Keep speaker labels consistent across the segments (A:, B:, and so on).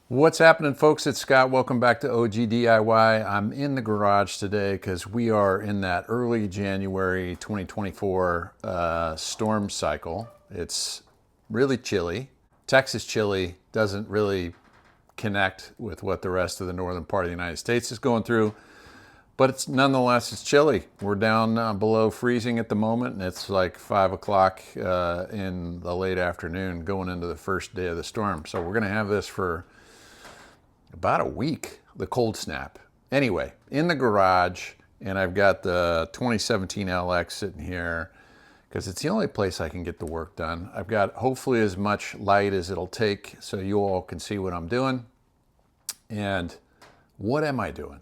A: What's happening, folks? It's Scott. Welcome back to OG DIY. I'm in the garage today because we are in that early January 2024 storm cycle. It's really chilly. Texas chilly doesn't really connect with what the rest of the northern part of the United States is going through, but nonetheless it's chilly. We're down below freezing at the moment, and it's like 5 o'clock in the late afternoon going into the first day of the storm. So we're going to have this for about a week, the cold snap. Anyway, in the garage, and I've got the 2017 LX sitting here because it's the only place I can get the work done. I've got hopefully as much light as it'll take so you all can see what I'm doing. And what am I doing?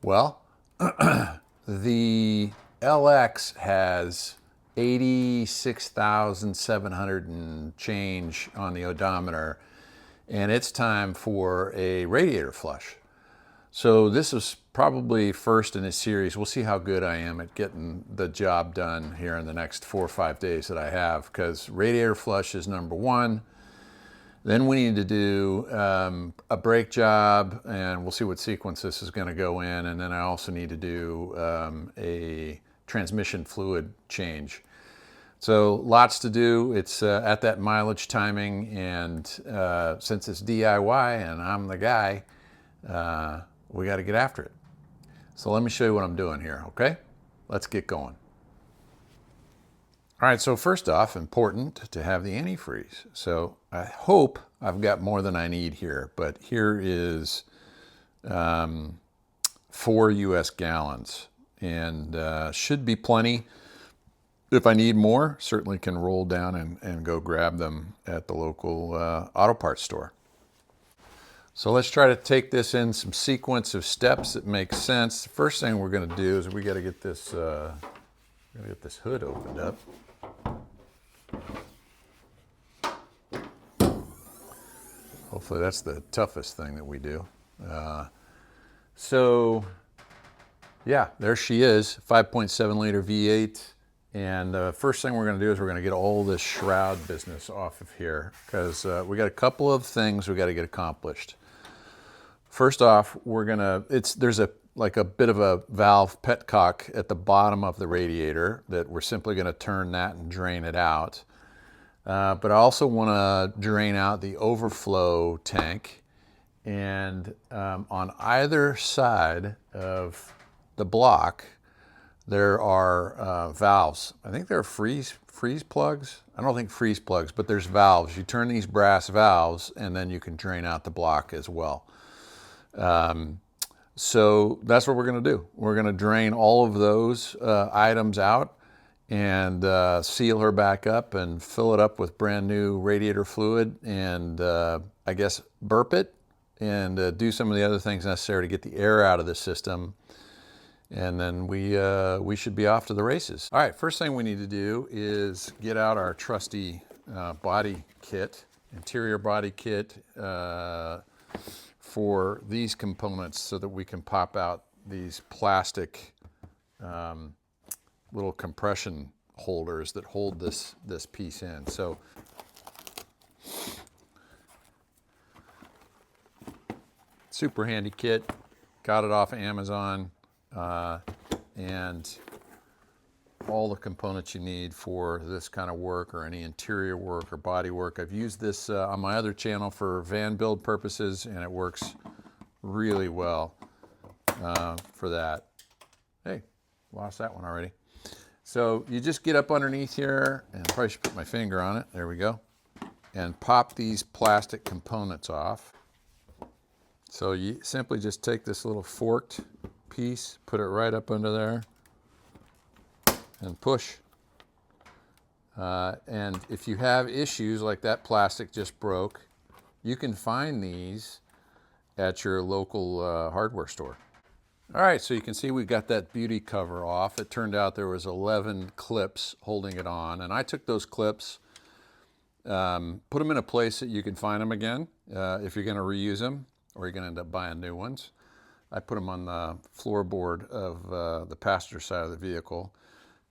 A: Well, the LX has 86,700 and change on the odometer, and it's time for a radiator flush. So this is probably first in a series. We'll see how good I am at getting the job done here in the next 4 or 5 days that I have, because radiator flush is number one. Then we need to do a brake job, and we'll see what sequence this is going to go in. And then I also need to do a transmission fluid change. So lots to do. It's at that mileage timing, and since it's DIY and I'm the guy, we got to get after it. So let me show you what I'm doing here, okay? Let's get going. All right, so first off, important to have the antifreeze. So I hope I've got more than I need here, but here is 4 US gallons, and should be plenty. If I need more, certainly can roll down and go grab them at the local auto parts store. So let's try to take this in some sequence of steps that make sense. The first thing we're going to do is we got to get this hood opened up. Hopefully that's the toughest thing that we do. So yeah, there she is, 5.7 liter V8. And the first thing we're going to do is we're going to get all this shroud business off of here, because we got a couple of things we got to get accomplished. First off, there's a bit of a valve petcock at the bottom of the radiator that we're simply going to turn that and drain it out. But I also want to drain out the overflow tank, and on either side of the block there are valves. I think they're freeze plugs. I don't think freeze plugs, but there's valves. You turn these brass valves, and then you can drain out the block as well. So that's what we're going to do. We're going to drain all of those items out and seal her back up and fill it up with brand new radiator fluid, and I guess burp it and do some of the other things necessary to get the air out of the system. And then we should be off to the races. All right, first thing we need to do is get out our trusty body kit, interior body kit for these components, so that we can pop out these plastic little compression holders that hold this piece in. So super handy kit, got it off of Amazon. And all the components you need for this kind of work, or any interior work or body work. I've used this on my other channel for van build purposes, and it works really well for that. Hey, lost that one already. So you just get up underneath here, and I probably should put my finger on it. There we go. And pop these plastic components off. So you simply just take this little forked piece, put it right up under there, and push. And if you have issues like that plastic just broke, you can find these at your local hardware store. All right, so you can see we got that beauty cover off. It turned out there was 11 clips holding it on, and I took those clips, put them in a place that you can find them again if you're going to reuse them, or you're going to end up buying new ones. I put them on the floorboard of the passenger side of the vehicle.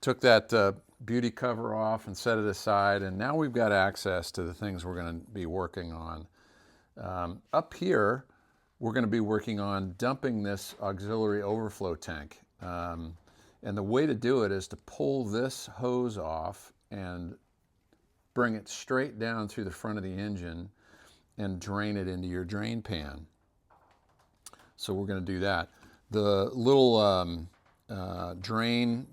A: Took that beauty cover off and set it aside, and now we've got access to the things we're going to be working on. Up here, we're going to be working on dumping this auxiliary overflow tank. And the way to do it is to pull this hose off and bring it straight down through the front of the engine and drain it into your drain pan. So we're going to do that. The little drain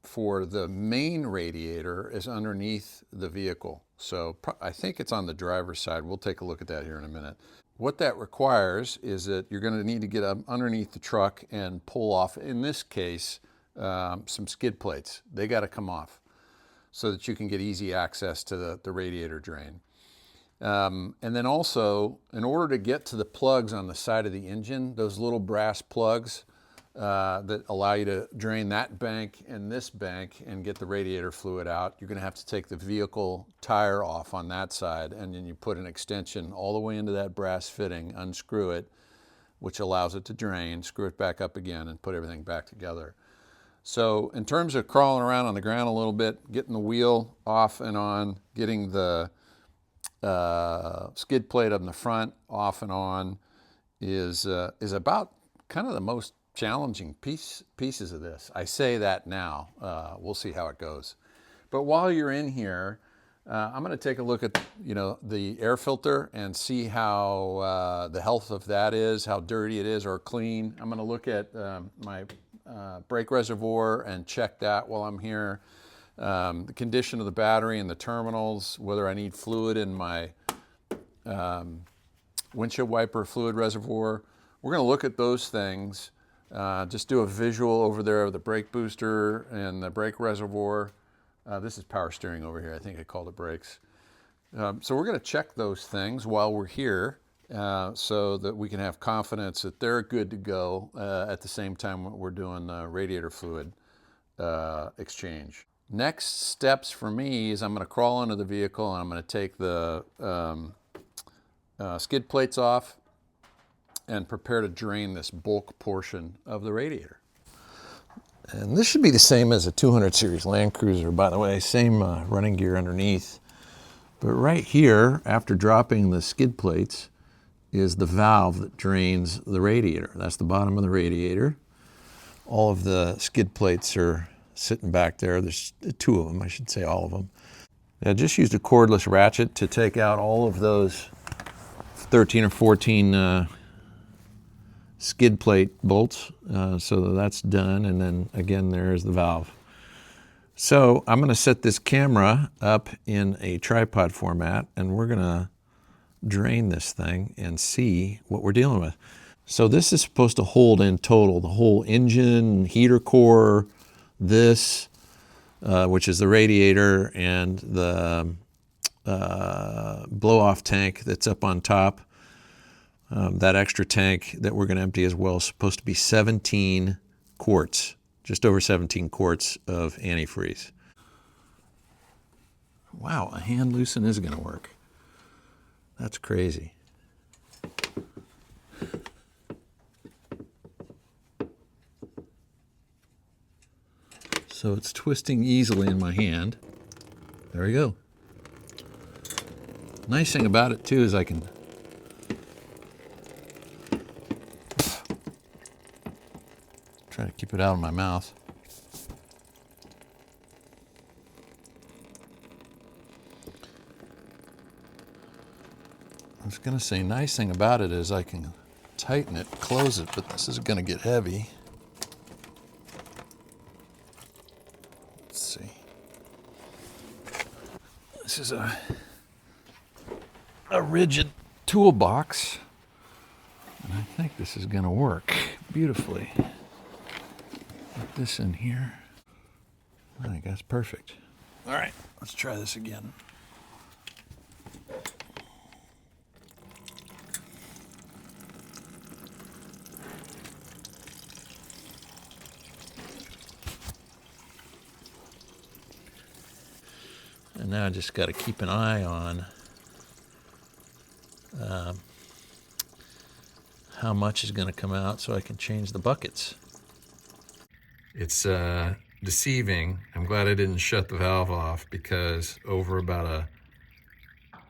A: for the main radiator is underneath the vehicle. So I think it's on the driver's side. We'll take a look at that here in a minute. What that requires is that you're going to need to get up underneath the truck and pull off, in this case, some skid plates. They got to come off so that you can get easy access to the radiator drain. And then also, in order to get to the plugs on the side of the engine, those little brass plugs that allow you to drain that bank and this bank and get the radiator fluid out, you're going to have to take the vehicle tire off on that side, and then you put an extension all the way into that brass fitting, unscrew it, which allows it to drain, screw it back up again, and put everything back together. So in terms of crawling around on the ground a little bit, getting the wheel off and on, getting the skid plate up in the front off and on is about kind of the most challenging pieces of this. I say that now. We'll see how it goes. But while you're in here, I'm going to take a look at the air filter and see how the health of that is, how dirty it is or clean. I'm going to look at my brake reservoir and check that while I'm here. The condition of the battery and the terminals, whether I need fluid in my windshield wiper fluid reservoir. We're going to look at those things. Just do a visual over there of the brake booster and the brake reservoir. This is power steering over here. I think I called it brakes. So we're going to check those things while we're here so that we can have confidence that they're good to go at the same time we're doing the radiator fluid exchange. Next steps for me is I'm going to crawl into the vehicle and I'm going to take the skid plates off and prepare to drain this bulk portion of the radiator. And this should be the same as a 200 series LandCruiser, by the way, same running gear underneath. But right here, after dropping the skid plates, is the valve that drains the radiator. That's the bottom of the radiator. All of the skid plates are sitting back there. There's two of them, I should say all of them. I just used a cordless ratchet to take out all of those 13 or 14 skid plate bolts, so that's done, and then again there's the valve. So I'm going to set this camera up in a tripod format and we're going to drain this thing and see what we're dealing with. So this is supposed to hold in total the whole engine, heater core, this, which is the radiator, and the blow-off tank that's up on top. That extra tank that we're going to empty as well is supposed to be 17 quarts, just over 17 quarts of antifreeze. Wow, a hand loosen is going to work. That's crazy. So it's twisting easily in my hand. There we go. Nice thing about it too is I can try to keep it out of my mouth. I was going to say, nice thing about it is I can tighten it, close it, but this is going to get heavy. Let's see. This is a rigid toolbox, and I think this is going to work beautifully. Put this in here. I think that's perfect. All right, let's try this again. And now I just got to keep an eye on how much is going to come out so I can change the buckets. It's deceiving. I'm glad I didn't shut the valve off, because over about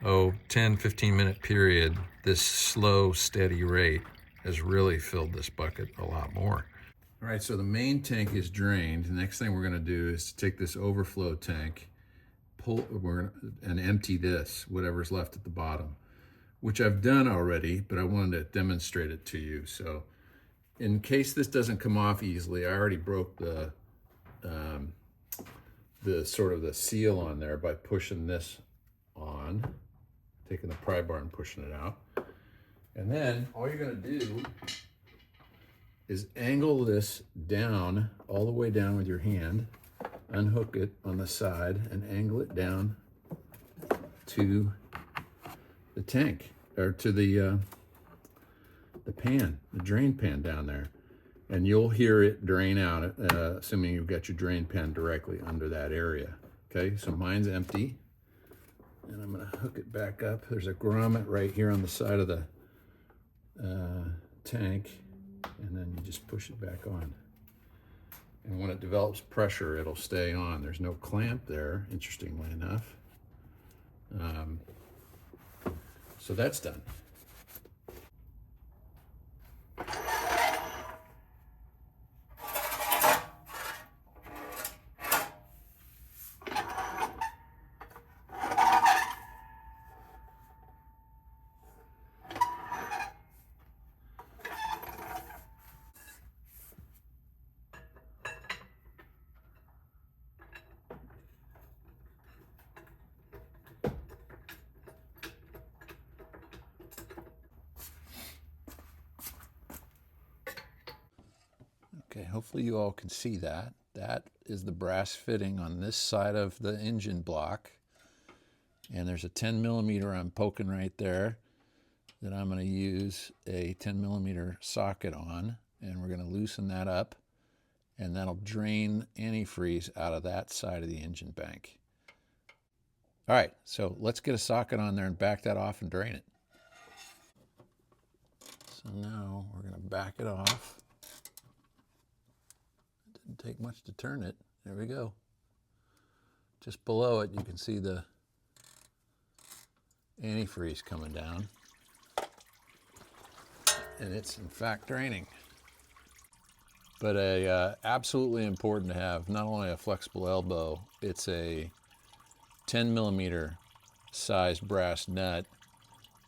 A: a 10-15 minute period, this slow, steady rate has really filled this bucket a lot more. All right, so the main tank is drained. The next thing we're gonna do is take this overflow tank, and empty this, whatever's left at the bottom, which I've done already, but I wanted to demonstrate it to you. So in case this doesn't come off easily, I already broke the sort of the seal on there by pushing this on, taking the pry bar and pushing it out. And then all you're gonna do is angle this down, all the way down with your hand, unhook it on the side and angle it down to the tank, or to the pan, the drain pan down there. And you'll hear it drain out, assuming you've got your drain pan directly under that area. Okay, so mine's empty. And I'm gonna hook it back up. There's a grommet right here on the side of the tank. And then you just push it back on. And when it develops pressure, it'll stay on. There's no clamp there, interestingly enough. So that's done. Okay, hopefully you all can see that. That is the brass fitting on this side of the engine block. And there's a 10mm I'm poking right there that I'm going to use a 10mm socket on. And we're going to loosen that up. And that'll drain antifreeze out of that side of the engine bank. All right, so let's get a socket on there and back that off and drain it. So now we're going to back it off. Didn't take much to turn it. There we go. Just below it, you can see the antifreeze coming down. And it's in fact draining. But absolutely important to have not only a flexible elbow, it's a 10mm size brass nut.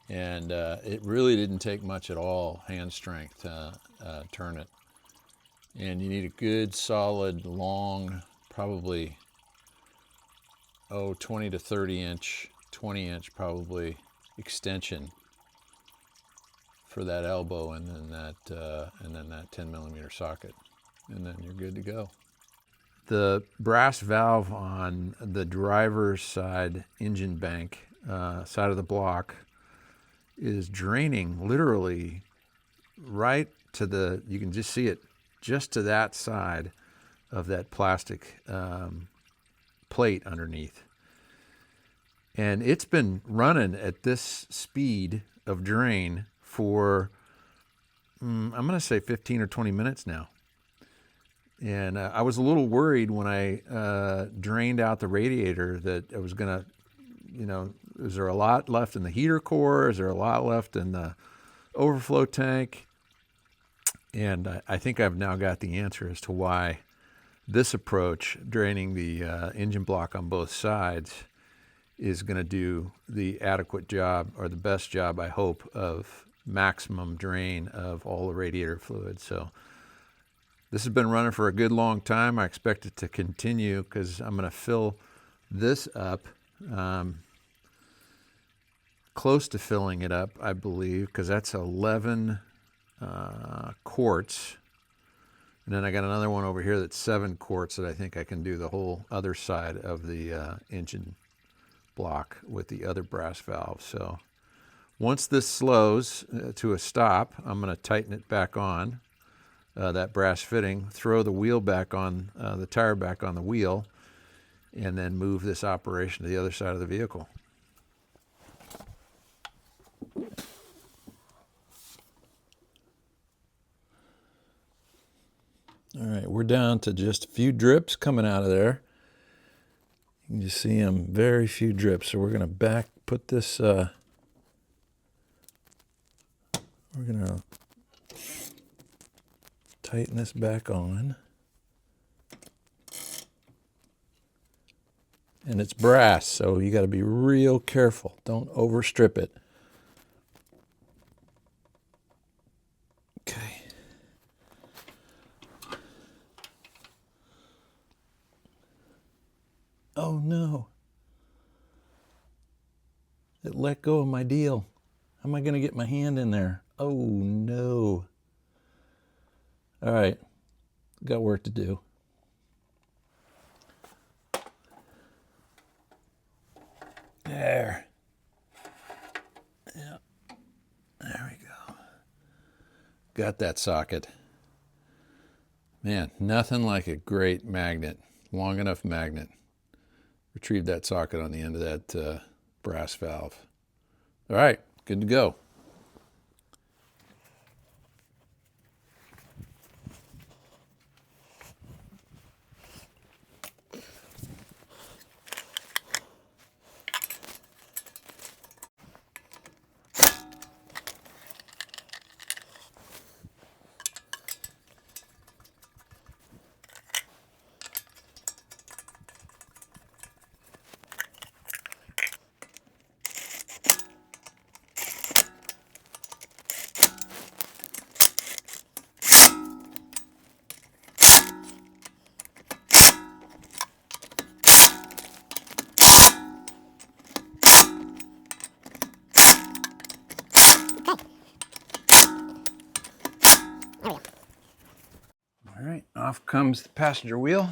A: And it really didn't take much at all, hand strength, to turn it. And you need a good, solid, long, probably, 20 to 30 inch, 20 inch probably, extension for that elbow, and then that 10mm socket. And then you're good to go. The brass valve on the driver's side engine bank, side of the block, is draining literally right to the, you can just see it, just to that side of that plastic plate underneath. And it's been running at this speed of drain for, I'm going to say 15 or 20 minutes now. And I was a little worried when I drained out the radiator that I was going to, is there a lot left in the heater core? Is there a lot left in the overflow tank? And I think I've now got the answer as to why this approach, draining the engine block on both sides, is going to do the adequate job, or the best job, I hope, of maximum drain of all the radiator fluid. So this has been running for a good long time. I expect it to continue because I'm going to fill this up, close to filling it up, I believe, because that's 11 quarts. And then I got another one over here that's 7 quarts that I think I can do the whole other side of the engine block with the other brass valve. So once this slows to a stop, I'm going to tighten it back on, that brass fitting, throw the wheel back on, the tire back on the wheel, and then move this operation to the other side of the vehicle. All right, we're down to just a few drips coming out of there. You can just see them, very few drips. So we're going to put this, we're gonna tighten this back on. And it's brass, so you got to be real careful. Don't overstrip it. Okay. Oh no. It let go of my deal. How am I going to get my hand in there? Oh no. All right. Got work to do. There. Yeah. There we go. Got that socket. Man, nothing like a great magnet. Long enough magnet. Retrieve that socket on the end of that brass valve. All right, good to go. All right, off comes the passenger wheel.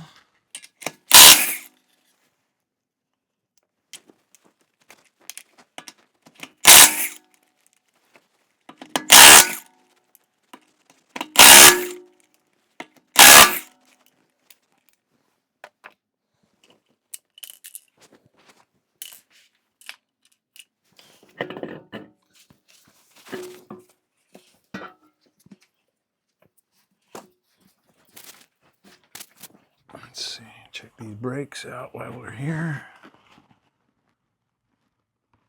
A: Let's see, check these brakes out while we're here.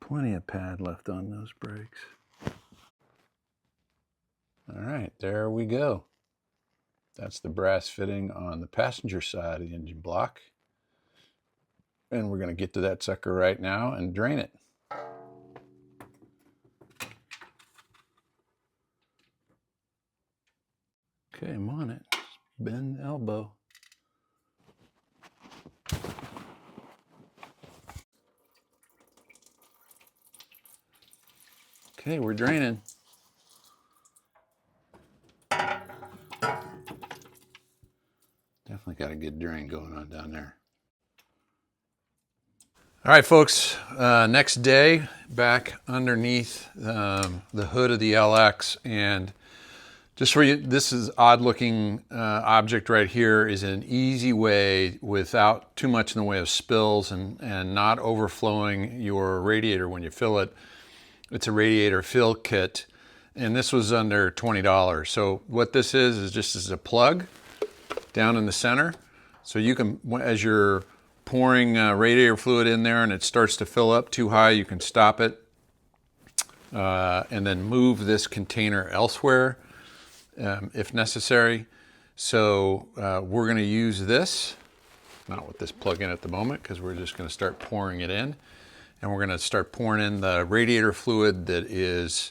A: Plenty of pad left on those brakes. All right, there we go. That's the brass fitting on the passenger side of the engine block. And we're going to get to that sucker right now and drain it. Okay, I'm on it. Bend the elbow. Okay, we're draining. Definitely got a good drain going on down there. All right, folks, next day, back underneath the hood of the LX, and just for you, this is odd looking object right here is an easy way without too much in the way of spills and not overflowing your radiator when you fill it. It's a radiator fill kit, and this was under $20. So what this is just as a plug down in the center. So you can, as you're pouring radiator fluid in there and it starts to fill up too high, you can stop it and then move this container elsewhere if necessary. So we're going to use this, not with this plug in at the moment, because we're just going to start pouring it in. And we're going to start pouring in the radiator fluid that is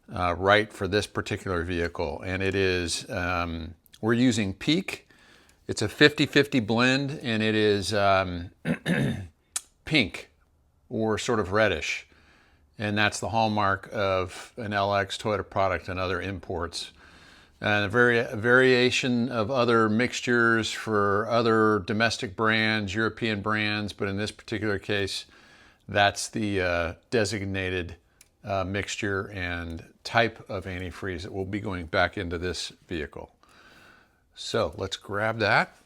A: right for this particular vehicle. And it is, we're using Peak. It's a 50-50 blend, and it is pink or sort of reddish. And that's the hallmark of an LX Toyota product and other imports. And a variation of other mixtures for other domestic brands, European brands, but in this particular case, that's the designated mixture and type of antifreeze that will be going back into this vehicle. So let's grab that.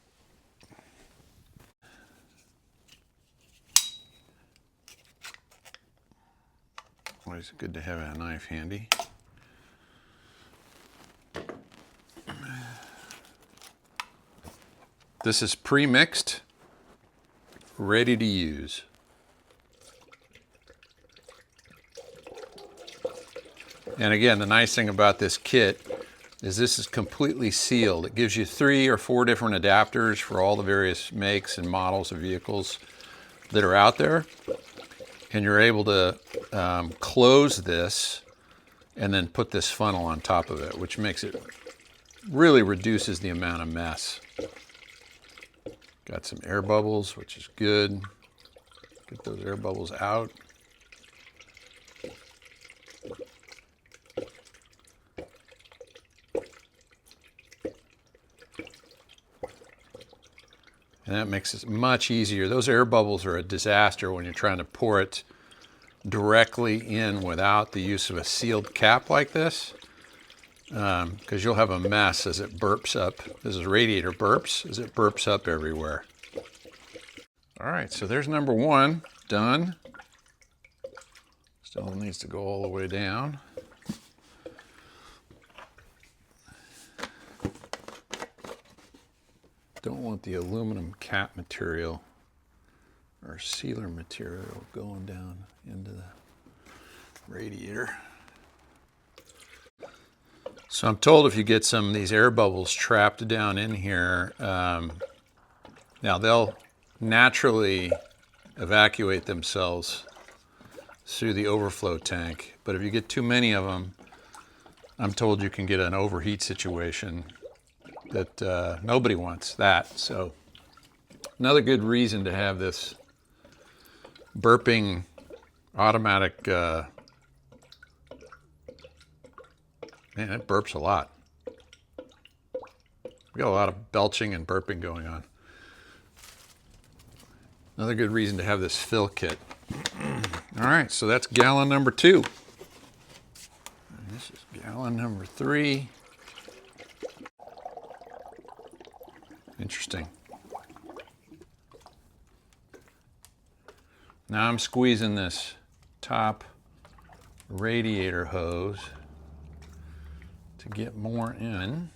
A: Always good to have a knife handy. This is pre-mixed, ready to use. And again, the nice thing about this kit is this is completely sealed. It gives you 3 or 4 different adapters for all the various makes and models of vehicles that are out there. And you're able to close this and then put this funnel on top of it, which makes it, really reduces the amount of mess. Got some air bubbles, which is good. Get those air bubbles out. And that makes it much easier. Those air bubbles are a disaster when you're trying to pour it directly in without the use of a sealed cap like this, because you'll have a mess as it burps up. This is Radiator burps, as it burps up everywhere. All right, so there's number 1, done. Still needs to go all the way down. Don't want the aluminum cap material or sealer material going down into the radiator. So I'm told if you get some of these air bubbles trapped down in here, now they'll naturally evacuate themselves through the overflow tank, but if you get too many of them, I'm told you can get an overheat situation that nobody wants that. So another good reason to have this burping automatic, man, it burps a lot. We got a lot of belching and burping going on. Another good reason to have this fill kit. All right, so that's gallon number 2. And this is gallon number 3. Interesting. Now I'm squeezing this top radiator hose to get more in.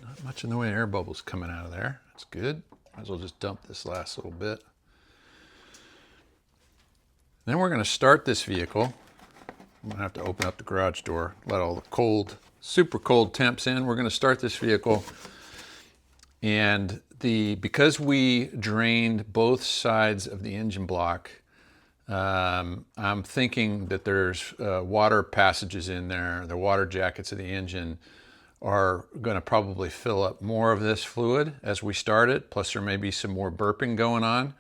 A: Not much in the way of air bubbles coming out of there. That's good. Might as well just dump this last little bit. Then we're going to start this vehicle. I'm going to have to open up the garage door, let all the cold, super cold temps in. We're going to start this vehicle. And because we drained both sides of the engine block, I'm thinking that there's water passages in there. The water jackets of the engine are going to probably fill up more of this fluid as we start it. Plus there may be some more burping going on.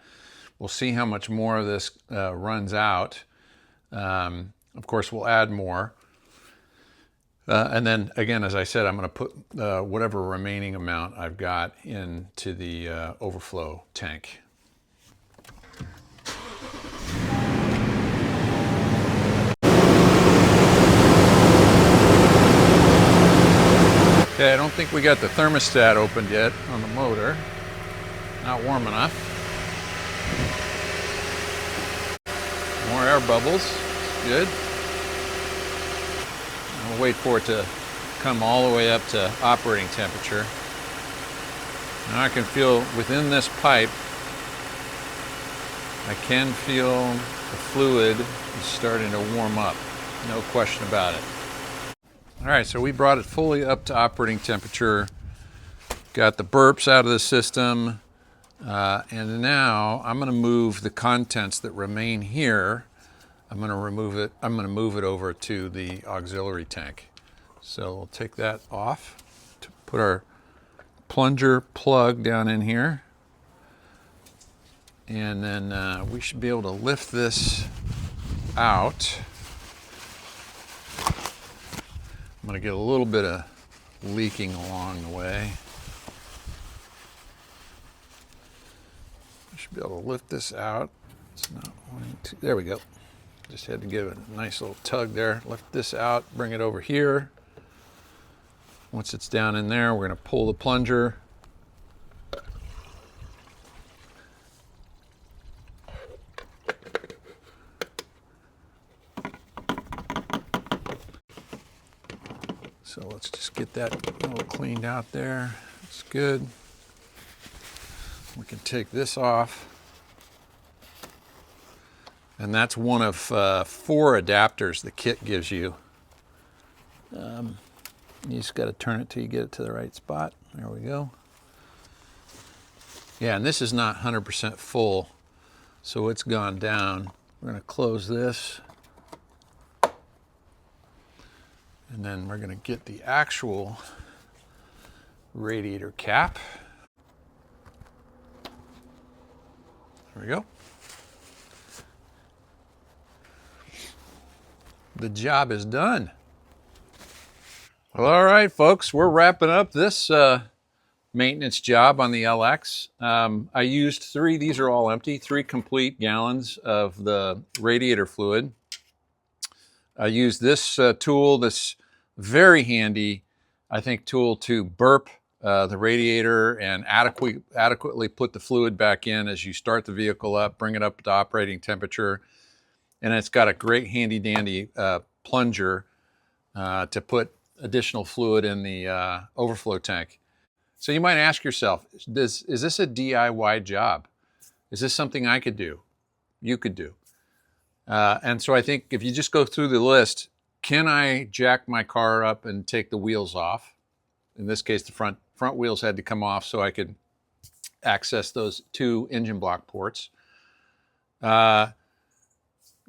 A: We'll see how much more of this runs out. Of course, we'll add more. And then again, as I said, I'm going to put whatever remaining amount I've got into the overflow tank. Okay, I don't think we got the thermostat opened yet on the motor. Not warm enough. More air bubbles. Good. I'll wait for it to come all the way up to operating temperature. Now I can feel within this pipe, I can feel the fluid is starting to warm up. No question about it. All right, so we brought it fully up to operating temperature. Got the burps out of the system. And now I'm going to move the contents that remain here. I'm going to remove it. I'm going to move it over to the auxiliary tank. So we'll take that off to put our plunger plug down in here. And then we should be able to lift this out. I'm going to get a little bit of leaking along the way. I should be able to lift this out. It's not wanting to. There we go. Just had to give it a nice little tug there. Lift this out, bring it over here. Once it's down in there, we're going to pull the plunger. So let's just get that a little cleaned out there. That's good. We can take this off. And that's one of 4 adapters the kit gives you You just got to turn it till you get it to the right spot. There we go. Yeah, and this is not 100% full, so it's gone down. We're going to close this. And then we're going to get the actual radiator cap. There we go. The job is done. Well, all right, folks, we're wrapping up this maintenance job on the LX. I used these are all empty, 3 complete gallons of the radiator fluid. I used this tool, this very handy, I think, tool to burp the radiator and adequately put the fluid back in as you start the vehicle up, bring it up to operating temperature. And it's got a great handy dandy plunger to put additional fluid in the overflow tank. So you might ask yourself, is this a DIY job? Is this something I could do? You could do. And so I think if you just go through the list, can I jack my car up and take the wheels off? In this case, the front wheels had to come off so I could access those 2 engine block ports.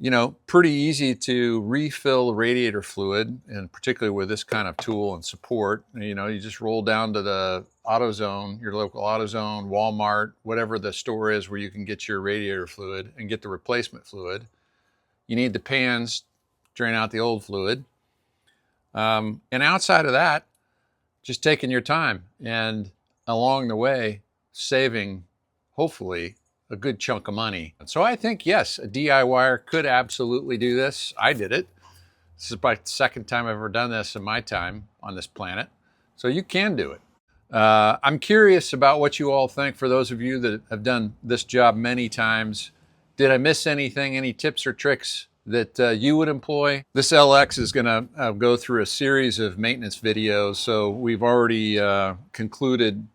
A: You know, pretty easy to refill radiator fluid, and particularly with this kind of tool and support. You know, you just roll down to the AutoZone, your local AutoZone, Walmart, whatever the store is where you can get your radiator fluid and get the replacement fluid. You need the pans, drain out the old fluid. And outside of that, just taking your time and along the way saving, hopefully, a good chunk of money. So I think, yes, a DIYer could absolutely do this. I did it. This is about the 2nd time I've ever done this in my time on this planet. So you can do it. I'm curious about what you all think. For those of you that have done this job many times, did I miss anything, any tips or tricks that you would employ? This LX is going to go through a series of maintenance videos. So we've already concluded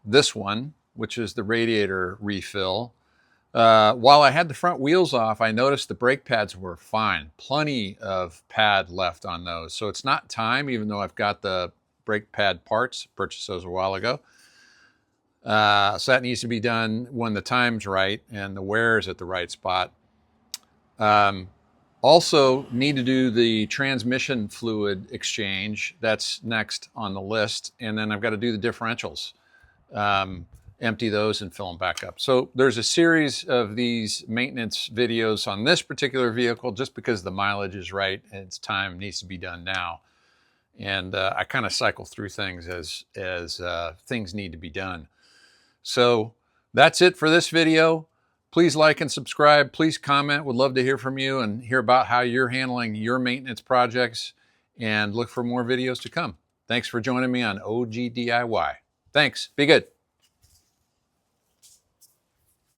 A: this one, which is the radiator refill. While I had the front wheels off, I noticed the brake pads were fine. Plenty of pad left on those. So it's not time, even though I've got the brake pad parts, purchased those a while ago. So that needs to be done when the time's right and the wear is at the right spot. Also need to do the transmission fluid exchange. That's next on the list. And then I've got to do the differentials. Empty those and fill them back up. So there's a series of these maintenance videos on this particular vehicle just because the mileage is right and its time needs to be done now. And I kind of cycle through things as things need to be done. So that's it for this video. Please like and subscribe. Please comment. Would love to hear from you and hear about how you're handling your maintenance projects, and look for more videos to come. Thanks for joining me on OG DIY. Thanks. Be good.